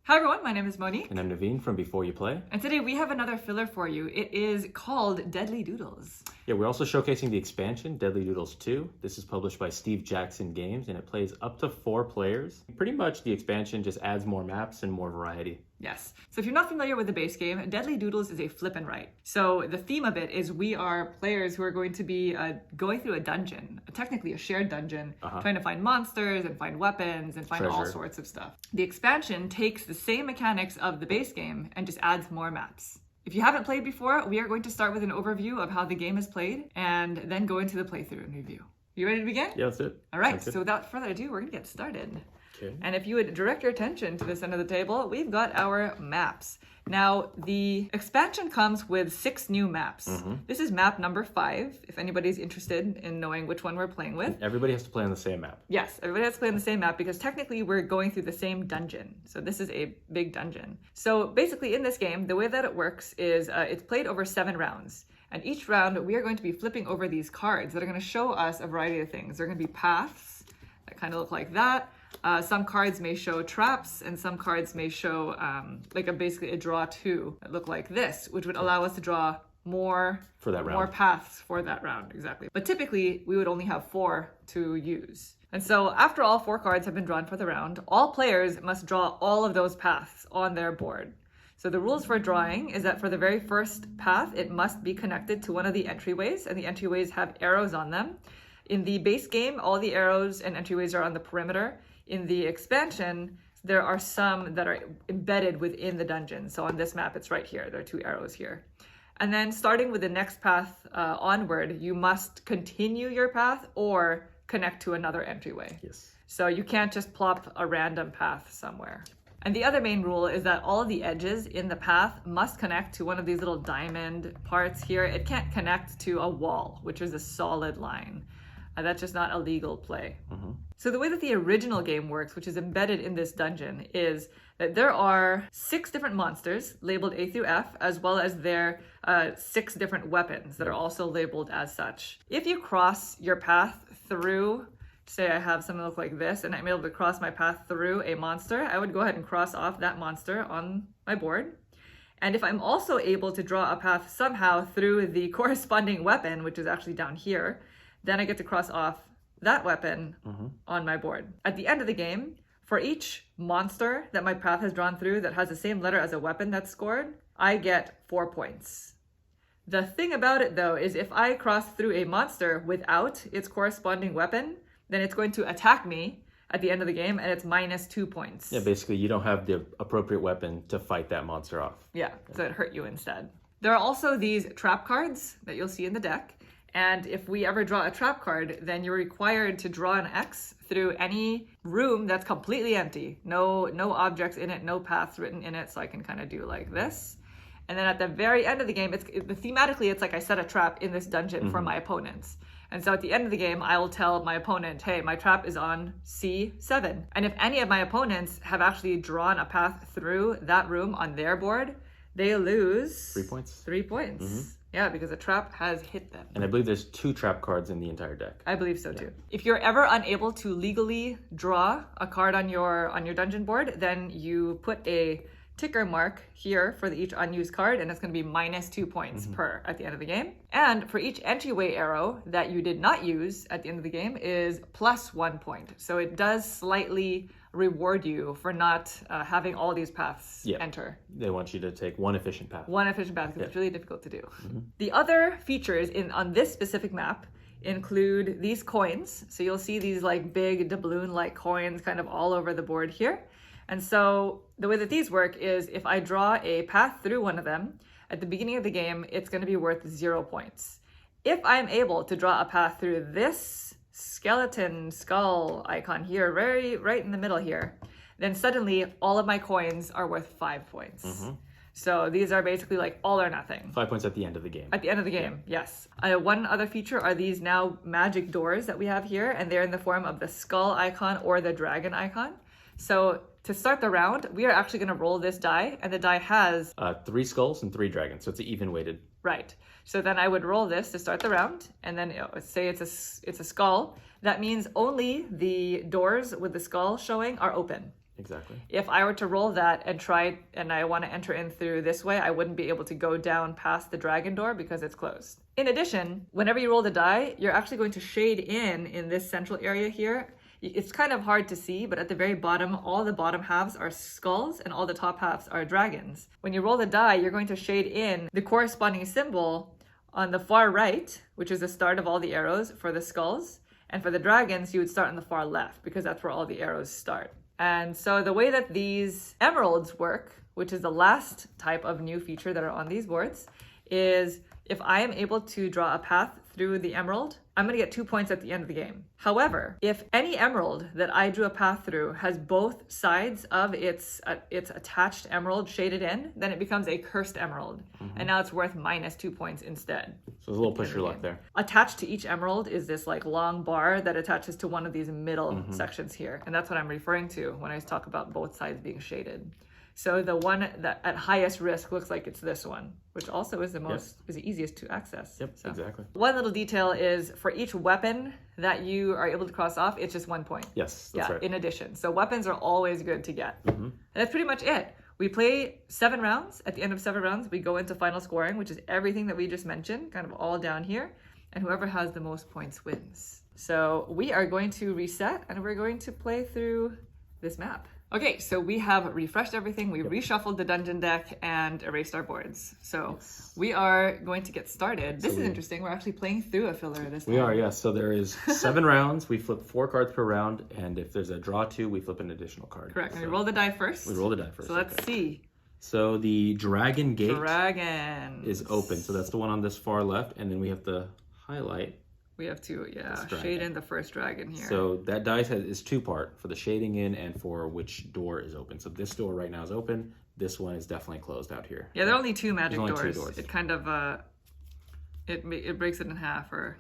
Hi everyone, my name is Monique. And I'm Naveen from Before You Play. And today we have another filler for you. It is called Deadly Doodles. Yeah, we're also showcasing the expansion, Deadly Doodles 2. This is published by Steve Jackson Games, and it plays up to 4 players. Pretty much the expansion just adds more maps and more variety. Yes. So if you're not familiar with the base game, Deadly Doodles is a flip and write. So the theme of it is we are players who are going to be going through a dungeon, technically a shared dungeon, trying to find monsters and find weapons and find all sorts of stuff. The expansion takes the same mechanics of the base game and just adds more maps. If you haven't played before, we are going to start with an overview of how the game is played and then go into the playthrough and review. You ready to begin? Yeah, that's it. All right, so without further ado, we're going to get started. Okay. And if you would direct your attention to this end of the table, we've got our maps. Now, the expansion comes with 6 new maps. This is map number 5, if anybody's interested in knowing which one we're playing with. Everybody has to play on the same map. Yes, everybody has to play on the same map because technically we're going through the same dungeon. So this is a big dungeon. So basically in this game, the way that it works is it's played over 7 rounds. And each round, we are going to be flipping over these cards that are going to show us a variety of things. They're going to be paths that kind of look like that. Some cards may show traps, and some cards may show basically a draw 2 that look like this, which would allow us to draw more paths for that round, exactly. But typically, we would only have 4 to use. And so after all 4 cards have been drawn for the round, all players must draw all of those paths on their board. So the rules for drawing is that for the very first path, it must be connected to one of the entryways, and the entryways have arrows on them. In the base game, all the arrows and entryways are on the perimeter. In the expansion, there are some that are embedded within the dungeon. So on this map, it's right here. There are 2 arrows here. And then starting with the next path onward, you must continue your path or connect to another entryway. Yes. So you can't just plop a random path somewhere. And the other main rule is that all of the edges in the path must connect to one of these little diamond parts here. It can't connect to a wall, which is a solid line. That's just not a legal play. So the way that the original game works, which is embedded in this dungeon, is that there are 6 different monsters labeled A through F, as well as their 6 different weapons that are also labeled as such. If you cross your path through, say I have something look like this, and I'm able to cross my path through a monster, I would go ahead and cross off that monster on my board. And if I'm also able to draw a path somehow through the corresponding weapon, which is actually down here, then I get to cross off that weapon on my board. At the end of the game, for each monster that my path has drawn through that has the same letter as a weapon that's scored, I get 4 points. The thing about it though is if I cross through a monster without its corresponding weapon, then it's going to attack me at the end of the game and it's minus 2 points. Yeah, basically you don't have the appropriate weapon to fight that monster off. Yeah, so it hurt you instead. There are also these trap cards that you'll see in the deck. And if we ever draw a trap card, then you're required to draw an X through any room that's completely empty. No objects in it, no paths written in it, so I can kind of do like this. And then at the very end of the game, thematically, it's like I set a trap in this dungeon for my opponents. And so at the end of the game, I will tell my opponent, hey, my trap is on C7. And if any of my opponents have actually drawn a path through that room on their board, they lose 3 points. 3 points. Yeah, because a trap has hit them. And I believe there's 2 trap cards in the entire deck. I believe so too. If you're ever unable to legally draw a card on your dungeon board, then you put a ticker mark here for each unused card, and it's going to be minus 2 points per at the end of the game. And for each entryway arrow that you did not use at the end of the game is plus 1 point. So it does slightly reward you for not having all these paths enter. They want you to take one efficient path. One efficient path, because it's really difficult to do. The other features on this specific map include these coins. So you'll see these like big doubloon-like coins kind of all over the board here. And so the way that these work is if I draw a path through one of them, at the beginning of the game, it's going to be worth 0 points. If I'm able to draw a path through this skeleton skull icon here, right in the middle here, then suddenly all of my coins are worth 5 points. So these are basically like all or nothing. 5 points at the end of the game. At the end of the game, yes. One other feature are these now magic doors that we have here, and they're in the form of the skull icon or the dragon icon. So to start the round, we are actually going to roll this die, and the die has 3 skulls and 3 dragons, so it's even weighted. Right. So then I would roll this to start the round, and then say it's a skull. That means only the doors with the skull showing are open. Exactly. If I were to roll that and try, and I want to enter in through this way, I wouldn't be able to go down past the dragon door because it's closed. In addition, whenever you roll the die, you're actually going to shade in this central area here. It's kind of hard to see, but at the very bottom, all the bottom halves are skulls and all the top halves are dragons. When you roll the die, you're going to shade in the corresponding symbol on the far right, which is the start of all the arrows for the skulls. And for the dragons, you would start on the far left because that's where all the arrows start. And so the way that these emeralds work, which is the last type of new feature that are on these boards, is if I am able to draw a path through the emerald, I'm going to get 2 points at the end of the game. However, if any emerald that I drew a path through has both sides of its attached emerald shaded in, then it becomes a cursed emerald. And now it's worth -2 points instead. So there's a little push your luck there. Attached to each emerald is this like long bar that attaches to one of these middle sections here. And that's what I'm referring to when I talk about both sides being shaded. So the one that at highest risk looks like it's this one, which also is is the easiest to access. Yep, so. exactly. One little detail is for each weapon that you are able to cross off, it's just 1 point. Yes, that's right. In addition. So weapons are always good to get. And that's pretty much it. We play 7 rounds. At the end of 7 rounds, we go into final scoring, which is everything that we just mentioned, kind of all down here. And whoever has the most points wins. So we are going to reset and we're going to play through this map. Okay, so we have refreshed everything. We reshuffled the dungeon deck and erased our boards. So we are going to get started. This is interesting. We're actually playing through a filler this time. We are, yes. So there is 7 rounds. We flip 4 cards per round. And if there's a draw 2, we flip an additional card. Correct. So And we roll the die first. we roll the die first. So let's see. So the dragon gate Dragon is open. So that's the one on this far left. And then we have to highlight. We have to, shade in the first dragon here. So that dice is 2-part for the shading in and for which door is open. So this door right now is open. This one is definitely closed out here. Yeah, there are only 2 magic only doors. 2 doors. It kind of, it breaks it in half or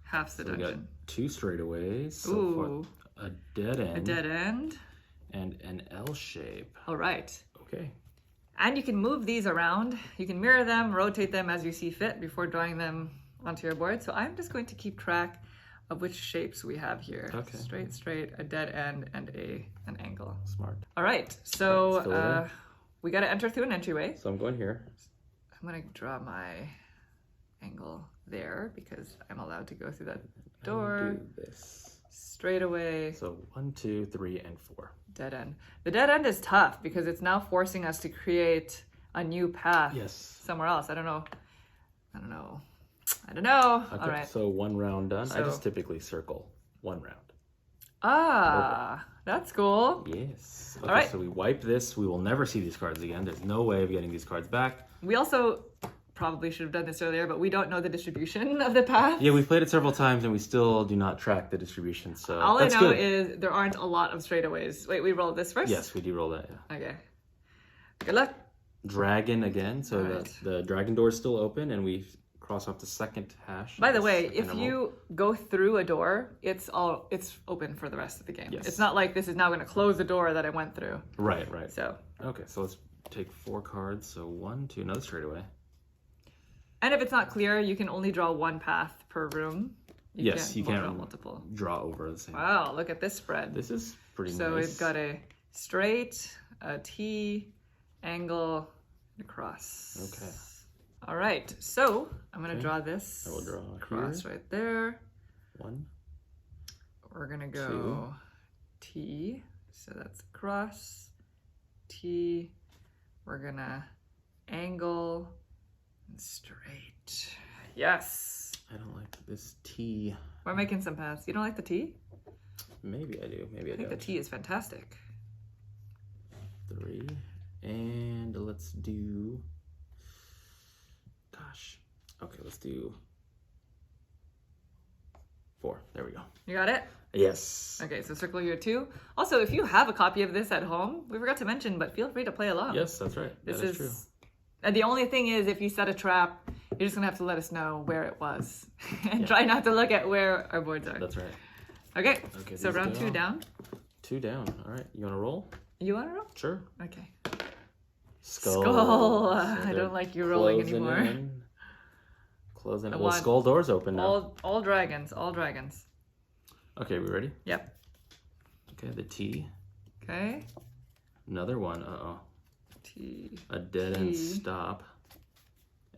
halves the dungeon. We got 2 straightaways. So Ooh. far, a dead end. A dead end. And an L shape. All right. Okay. And you can move these around. You can mirror them, rotate them as you see fit before drawing them onto your board. So I'm just going to keep track of which shapes we have here. Okay. Straight, a dead end, and an angle. Smart. All right. So we got to enter through an entryway. So I'm going here. I'm going to draw my angle there because I'm allowed to go through that door. Do this. Straight away. So 1, 2, 3, and 4. Dead end. The dead end is tough because it's now forcing us to create a new path somewhere else. I don't know. Okay, All right. so 1 round done. I just typically circle 1 round. That's cool. Yes. Okay, All right. so we wipe this. We will never see these cards again. There's no way of getting these cards back. We also probably should have done this earlier, but we don't know the distribution of the path. Yeah, we've played it several times and we still do not track the distribution. So all that's I know good. is there aren't a lot of straightaways. Wait, we rolled this first? Yes, we do roll that, yeah. Okay. Good luck. Dragon again. So Right. the dragon door is still open and we cross off the second hash. By the way, if you go through a door, it's open for the rest of the game. Yes. It's not like this is now going to close the door that I went through. Right. So. Okay, so let's take 4 cards. So 1, 2, another straightaway. And if it's not clear, you can only draw 1 path per room. You can't draw multiple. Draw over the same. Wow, look at this spread. This is pretty nice. So we've got a straight, a T, angle, and a cross. Okay. All right, so I'm going to draw this. I will draw cross here. right there. 1. We're going to go 2. T, so that's cross, T. We're going to angle, and straight. Yes. I don't like this T. We're making some paths. You don't like the T? Maybe I do. Maybe I I think the don't. T is fantastic. 3. And let's do... Gosh. Okay, let's do 4. There we go. You got it? Yes. Okay, so circle your 2. Also, if you have a copy of this at home, we forgot to mention, but feel free to play along. Yes, that's right. That is true. And the only thing is, if you set a trap, you're just going to have to let us know where it was. And try not to look at where our boards are. That's right. Okay, so round 2 down. 2 down. All right, you want to roll? You want to roll? Sure. Okay. Skull. So I don't like you rolling anymore. Closing. Well, skull door's open now. All dragons. All dragons. Okay, we ready? Yep. Okay, the T. Okay. Another one. Uh-oh. T. A dead-end stop.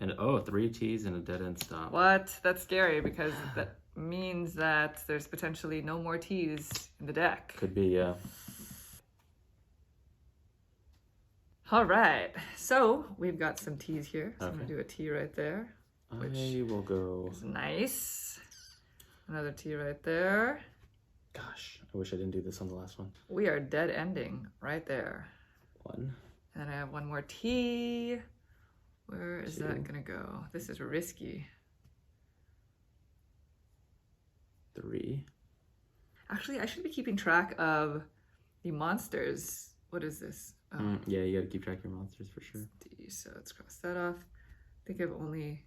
And, 3 T's and a dead-end stop. What? That's scary because that means that there's potentially no more T's in the deck. Could be, yeah. All right. So we've got some T's here. So I'm Okay. going to do a T right there. I will go... It's nice. Another T right there. Gosh, I wish I didn't do this on the last one. We are dead ending right there. 1. And then I have one more T. Where is 2. that gonna go? This is risky. 3. Actually, I should be keeping track of the monsters. What is this? Oh, Yeah, you gotta keep track of your monsters for sure. D, so let's cross that off. I think I only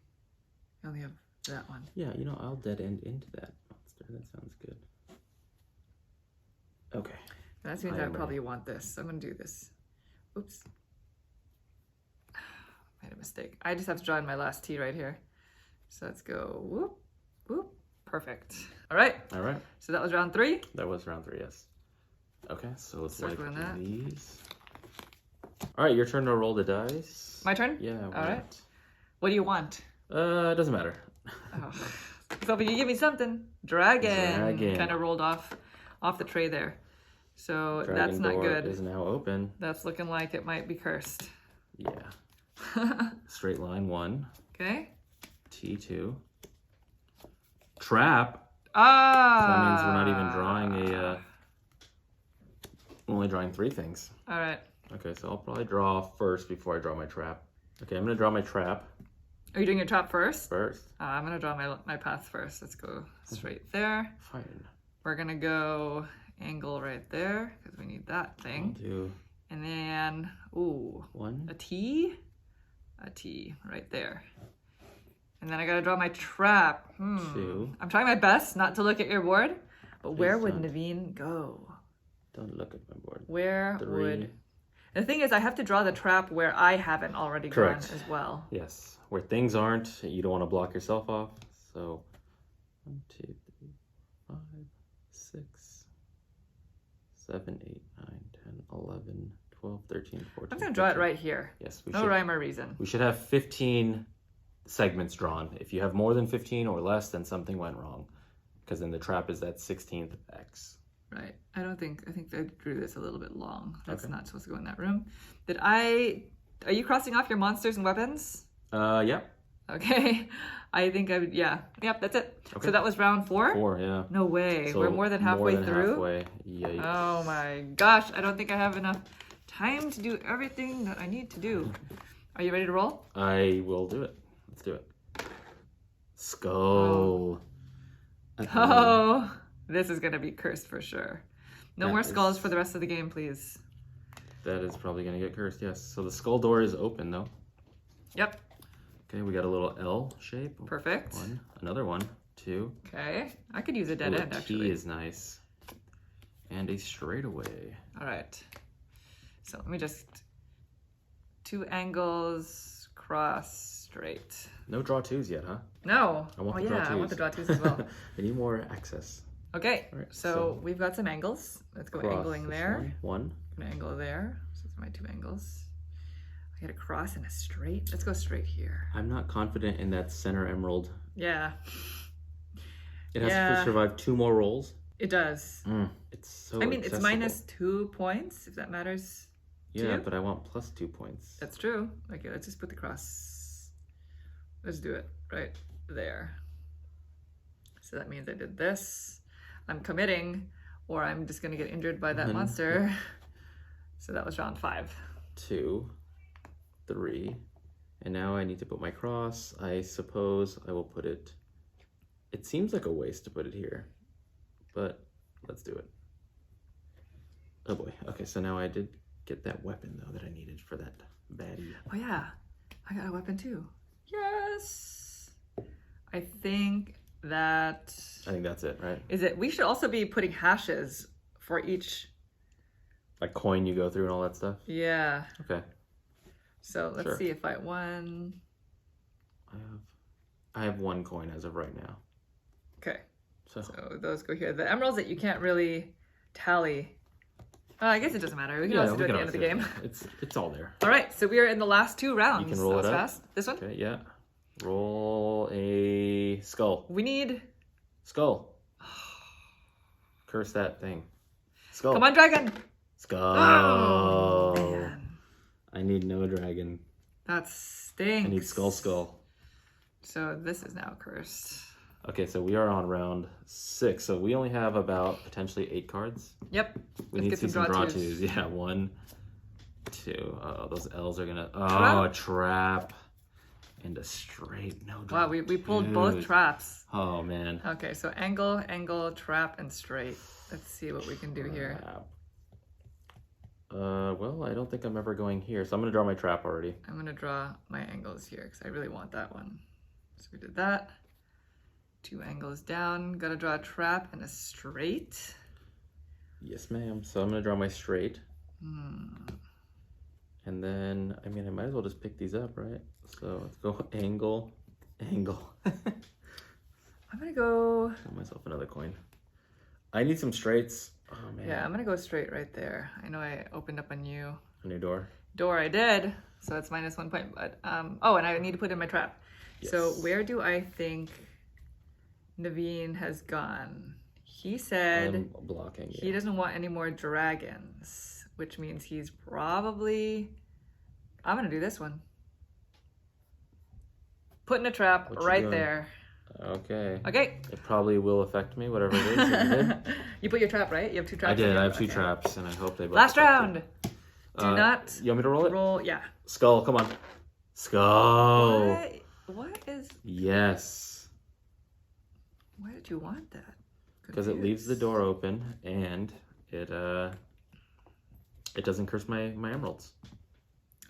have that one. Yeah, I'll dead end into that monster. That sounds good. Okay. That means I I am probably want this. I'm gonna do this. Oops. Made a mistake. I just have to draw in my last T right here. So let's go whoop, whoop. Perfect. All right. All right. So that was round 3. That was round 3, yes. Okay, so let's Circling that. these. All right, your turn to roll the dice. My turn? Yeah. All right. What do you want? It doesn't matter. Oh. So if you give me something, dragon. Dragon. Kind of rolled off the tray there. So Dragon that's not door good. is now open. That's looking like it might be cursed. Yeah. Straight line 1. Okay. T2. Trap. Ah. So that means we're not even drawing a. We're only drawing 3 things. All right. Okay, so I'll probably draw first before I draw my trap. Okay, I'm gonna draw my trap Are you doing your trap first? first. I'm gonna draw my path first. Let's go straight there. Fine. We're gonna go angle right there because we need that I'll thing. do And then, ooh, 1. a T right there. And then I gotta draw my trap. 2. I'm trying my best not to look at your board, but where Please would don't. Naveen go? Don't look at my board. Where 3. would... The thing is, I have to draw the trap where I haven't already Correct. drawn as well. Yes, where things aren't, you don't want to block yourself off. So 1, 2, 3, 5, 6, 7, 8, 9, 10, 11, 12, 13, 14. I'm gonna draw it 15. right here. Yes, we No should. rhyme or reason. We should have 15 segments drawn. If you have more than 15 or less, then something went wrong, because then the trap is that 16th X. Right. I think I drew this a little bit long. That's Okay. not supposed to go in that room. Are you crossing off your monsters and weapons? Yep. Okay. I think I would, yeah. Yep, that's it. Okay. So that was round 4? 4, yeah. No way. So We're more than halfway through. Halfway. Yikes. Oh my gosh. I don't think I have enough time to do everything that I need to do. Are you ready to roll? I will do it. Let's do it. Skull. Oh, this is going to be cursed for sure. No That more is- skulls for the rest of the game, please. That is probably going to get cursed, yes. So the skull door is open, though. Yep. Okay, we got a little L shape. Perfect. 1. Another 1. 2. Okay. I could use a dead Ooh, end, a actually. T is nice. And a straightaway. All right. So let me just 2 angles, cross, straight. No draw 2s yet, huh? No. I want oh the draw yeah, I want 2s. the draw 2s as well. I need more access. Okay. All right, So so we've got some angles. Let's go Cross angling this there. way. 1. I'm gonna angle there. So those are my 2 angles. I got a cross and a straight. Let's go straight here. I'm not confident in that center emerald. Yeah, It has Yeah. to survive 2 more rolls. it does. It's so I mean, it's accessible. minus 2 points, if that matters. Yeah, you. but I want plus 2 points. That's true. Okay, let's just put the cross. Let's do it right there. So that means I did this. I'm committing, or I'm just gonna get injured by that Mhm. monster. So that was round 5. 2, 3, and now I need to put my cross. I suppose I will put it. It seems like a waste to put it here, but let's do it. Oh boy. Okay, so now I did get that weapon though that I needed for that baddie. Oh yeah, I got a weapon too. Yes. I think that I think that's it, right? is it. We should also be putting hashes for each. Like coin you go through and all that stuff. Yeah. Okay. So let's Sure. see if I won. I have 1 coin as of right now. Okay. So So those go here. The emeralds that you can't really tally I guess it doesn't matter. We can also do it at the end of the game. It's all there. All right, so we are in the last 2 rounds. You can roll it up. Fast. This one? Okay, yeah. Roll a skull. We need... Skull. Curse that thing. Skull. Come on, dragon! Skull. Oh, man. I need no dragon. That stinks. I need skull. So this is now cursed. Okay, so we are on round 6. So we only have about potentially 8 cards. Yep. We need to see some draw twos. Yeah, 1, 2. Oh, those L's are gonna. Oh, a trap. And a straight. No draw. Wow, we pulled both traps. Oh, man. Okay, so angle, trap, and straight. Let's see what we can do here. Well, I don't think I'm ever going here, so I'm gonna draw my trap already. I'm gonna draw my angles here because I really want that one. So we did that. 2 angles down. Gotta draw a trap and a straight. Yes, ma'am. So I'm gonna draw my straight. And then, I mean, I might as well just pick these up, right? So let's go angle. I'm gonna go... Got myself another coin. I need some straights. Oh, man. Yeah, I'm gonna go straight right there. I know I opened up a new door. I did. So it's minus 1 point, but, oh, and I need to put in my trap. Yes. So where do I think Naveen has gone? He said I'm blocking. he doesn't want any more dragons, which means he's probably... I'm gonna do this one. Putting a trap right there. Okay. Okay. It probably will affect me, whatever it is that you did. You put your trap, right? You have 2 traps. I did. I have 2 traps, and I hope they both. Last round. Do not. You want me to roll it? Roll, yeah. Skull. Come on. Skull. What is? Yes. Why did you want that? Because it leaves the door open, and it doesn't curse my emeralds.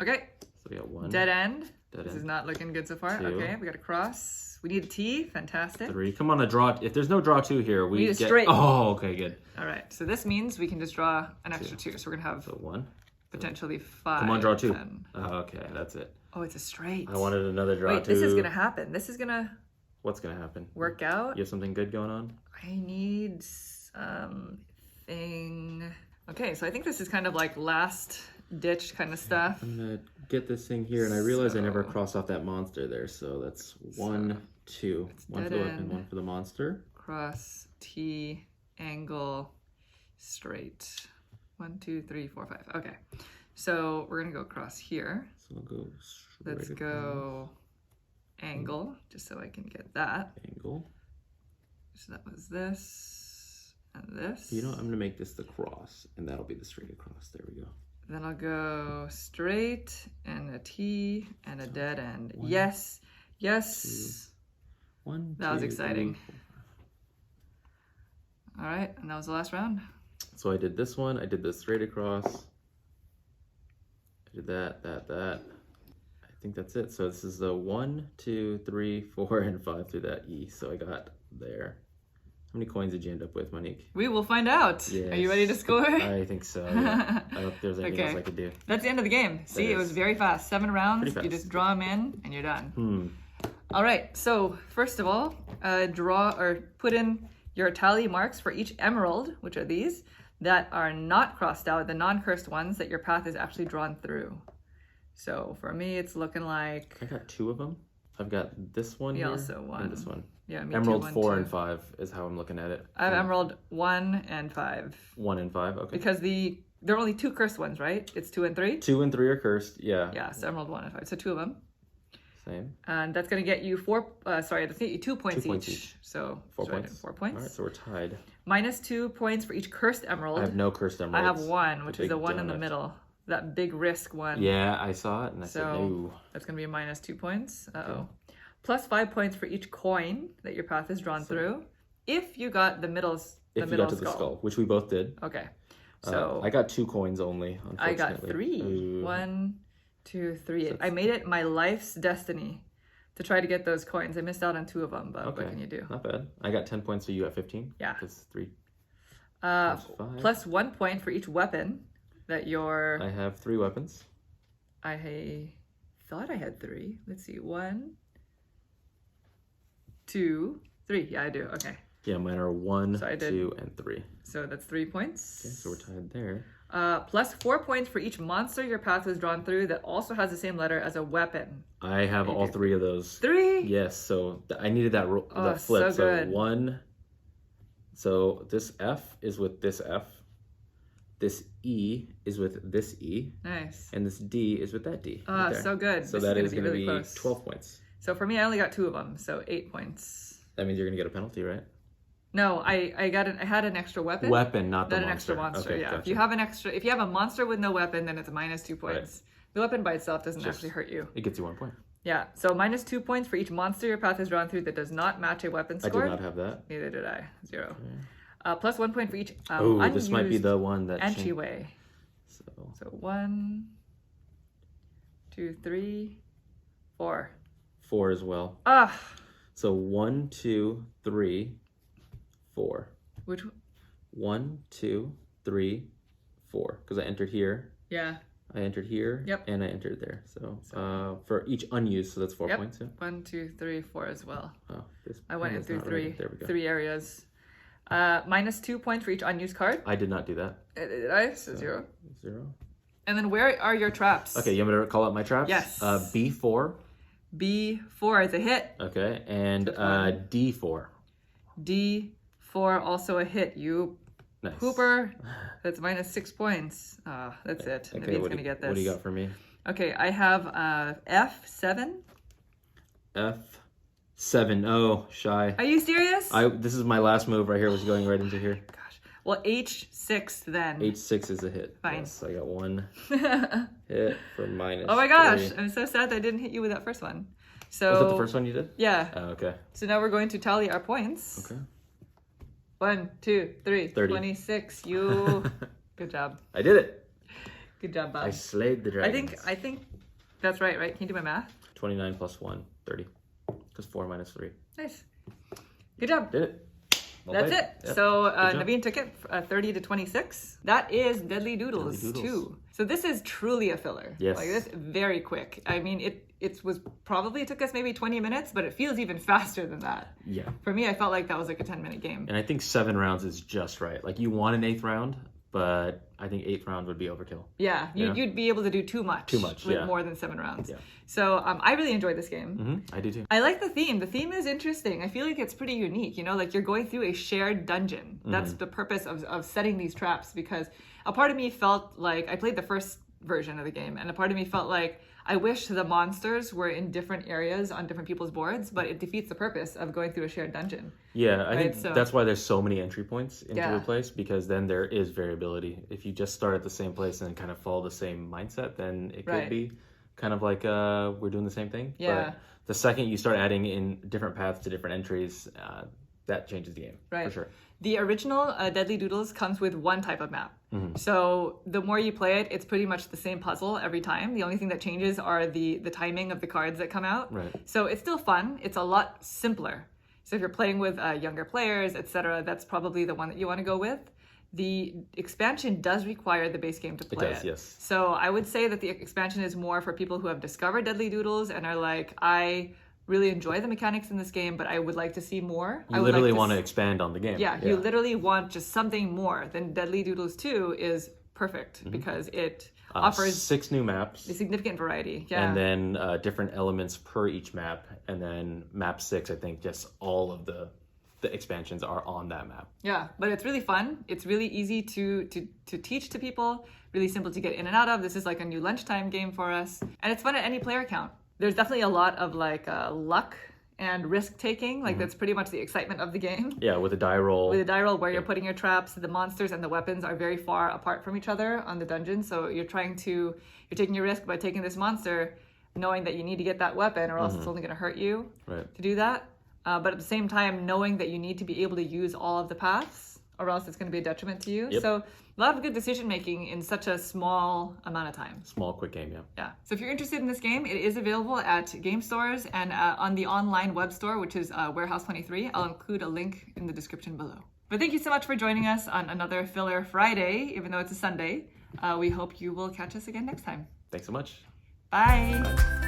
Okay. So we got 1. Dead end. Dead This end. is not looking good so far. 2. Okay, we got a cross. We need a T. Fantastic. 3. Come on, a draw. If there's no draw 2 here, we need a get... straight. Oh, okay, good. All right. So this means we can just draw an extra 2. So we're gonna have 1. potentially 5. Come on, draw 2. Then. Oh, okay, that's it. Oh, it's a straight. I wanted another draw 2. Wait, this is gonna happen. This is gonna... What's gonna happen? Work out. You have something good going on? I need something. Okay, so I think this is kind of like last ditch kind of stuff. I'm gonna get this thing here, and I realize I never crossed off that monster there, so that's 1, 2. 1 for the weapon, 1 for the monster. Cross, T, angle, straight. 1, 2, 3, 4, 5. Okay, so we're gonna go across here. So I'll go straight. Let's go angle, just so I can get that. Angle. So that was this and this. You know, I'm gonna make this the cross, and that'll be the straight across. There we go. Then I'll go straight and a T and a dead end. 1, Yes. 2, 1, That was 2, exciting. 3, 4. All right, and that was the last round. So I did this one. I did this straight across. I did that. I think that's it. So this is the 1, 2, 3, 4, and 5 through that E. So I got there. How many coins did you end up with, Monique? We will find out. Yes. Are you ready to score? I think so. Yeah. I don't think there's anything else I could do. That's the end of the game. See, it was very fast. 7 rounds. Pretty fast. You just draw them in and you're done. All right, so first of all, draw or put in your tally marks for each emerald, which are these, that are not crossed out, the non-cursed ones that your path is actually drawn through. So for me, it's looking like... I got 2 of them. I've got this one here also one. and this one. Yeah, me Emerald too, 1, 4 2. and 5 is how I'm looking at it. I have emerald 1 and 5. 1 and 5, okay. Because there are only 2 cursed ones, right? It's 2 and 3? 2 and 3 are cursed, yeah. Yeah, so emerald 1 and 5. So 2 of them. Same. And that's going to get you 2 points, 2 points each. So 4 points. 4 points. All right, so we're tied. Minus 2 points for each cursed emerald. I have no cursed emeralds. I have 1, which is the big one in the donut. middle. That big risk one. Yeah, I saw it and I said no. That's going to be a minus 2 points. Uh-oh. Plus 5 points for each coin that your path is drawn through. If you got the middle skull. If you got to the skull, which we both did. Okay. So I got 2 coins only, unfortunately. I got 3. Ooh. 1, 2, 3. I made it my life's destiny to try to get those coins. I missed out on 2 of them, but what can you do? Not bad. I got 10 points, so you got 15? Yeah. That's 3. Plus 1 point for each weapon that you're... I have 3 weapons. I thought I had 3. Let's see. 1, 2, 3. Yeah, I do. Okay. Yeah, mine are 1, So I did- 2, and 3. So that's 3 points. Okay, so we're tied there. Plus 4 points for each monster your path was drawn through that also has the same letter as a weapon. I have all 3 of those. 3? Yes, so I needed that that flip. So good. 1. So this F is with this F. This E is with this E. Nice. And this D is with that D. Ah, so good. So this that is going to be really really close. 12 points. So for me, I only got 2 of them, so 8 points. That means you're going to get a penalty, right? No, I had an extra weapon. Weapon, not the Not monster. an extra monster. Okay, Yeah. gotcha. If you have a monster with no weapon, then it's minus 2 points. Right. The weapon by itself doesn't Just- actually hurt you. It gets you 1 point. Yeah. So minus 2 points for each monster your path is drawn through that does not match a weapon I score. did not have that. Neither did I. 0. Plus 1 point for each Oh, unused this might be the one that entryway. So So 1, 2, 3, 4. 4 as well. Ah, So 1, 2, 3, 4. which? 1, 2, 3, 4. Because I entered here. Yeah. I entered here. Yep. And I entered there. So for each unused, so that's 4 Yep. points. Yeah. 1, 2, 3, 4 as well. Oh, this I went pen in is through not 3 right. There we go. 3 areas. Minus 2 points for each unused card. I did not do that. Did I? So 0. 0. And then where are your traps? Okay, you want me to call out my traps? Yes. B4. B4 is a hit. Okay, and Fifth one. D4. D4 also a hit. You Nice. pooper. That's minus 6 points. That's it. Okay, Naveed's gonna get this. what do you got for me? Okay, I have F7. F7. Oh, shy. Are you serious? This is my last move right here. Was going right into here. Gosh. Well, H6 then. H6 is a hit. Fine. Yes, so I got 1 hit for minus. Oh my gosh, 3. I'm so sad that I didn't hit you with that first one. So Was that the first one you did? Yeah. Oh, okay. So now we're going to tally our points. Okay. 1, 2, 3, 30. 26. You. Good job. I did it. Good job, Bob. I slayed the dragons. I think that's right, right? Can you do my math? 29 plus 1, 30. Because 4 minus 3. Nice. Good job. Did it. Well That's played. it. Yep. So Good job. Naveen took it 30 to 26. That is Deadly Doodles, Deadly Doodles. 2. So this is truly a filler. Yes. Like this, very quick. I mean, it was probably took us maybe 20 minutes, but it feels even faster than that. Yeah. For me, I felt like that was like a 10-minute game. And I think 7 rounds is just right. Like you want an 8th round, but I think 8th round would be overkill. Yeah, you'd be able to do too much. Too much, with yeah. more than 7 rounds. Yeah. So I really enjoyed this game. I do too. I like the theme. The theme is interesting. I feel like it's pretty unique. You know, like you're going through a shared dungeon. That's the purpose of setting these traps, because a part of me felt like I played the first version of the game, and a part of me felt like I wish the monsters were in different areas on different people's boards, but it defeats the purpose of going through a shared dungeon. Yeah, I think so- that's why there's so many entry points into Yeah. a place, because then there is variability. If you just start at the same place and kind of follow the same mindset, then it could Right. be kind of like we're doing the same thing. Yeah. But the second you start adding in different paths to different entries, that changes the game Right. for sure. The original Deadly Doodles comes with one type of map. So the more you play it, it's pretty much the same puzzle every time. The only thing that changes are the timing of the cards that come out. Right. So it's still fun. It's a lot simpler. So if you're playing with younger players, etc., that's probably the one that you want to go with. The expansion does require the base game to play it. does, yes. So I would say that the expansion is more for people who have discovered Deadly Doodles and are like, I really enjoy the mechanics in this game, but I would like to see more. You literally want to expand on the game. Yeah, you literally want just something more. Then Deadly Doodles 2 is perfect because it offers 6 new maps. a significant variety. Yeah. And then different elements per each map. And then map 6, I think just all of the expansions are on that map. Yeah, but it's really fun. It's really easy to teach to people, really simple to get in and out of. This is like a new lunchtime game for us. And it's fun at any player count. There's definitely a lot of like luck and risk taking. Like that's pretty much the excitement of the game. Yeah, with a die roll. With a die roll where you're putting your traps, the monsters and the weapons are very far apart from each other on the dungeon. So you're taking your risk by taking this monster, knowing that you need to get that weapon or else it's only going to hurt you to do that. But at the same time, knowing that you need to be able to use all of the paths or else it's going to be a detriment to you. Yep. So a lot of good decision making in such a small amount of time. Small, quick game, yeah. Yeah. So if you're interested in this game, it is available at game stores and on the online web store, which is Warehouse 23. I'll include a link in the description below. But thank you so much for joining us on another Filler Friday, even though it's a Sunday. We hope you will catch us again next time. Thanks so much. Bye.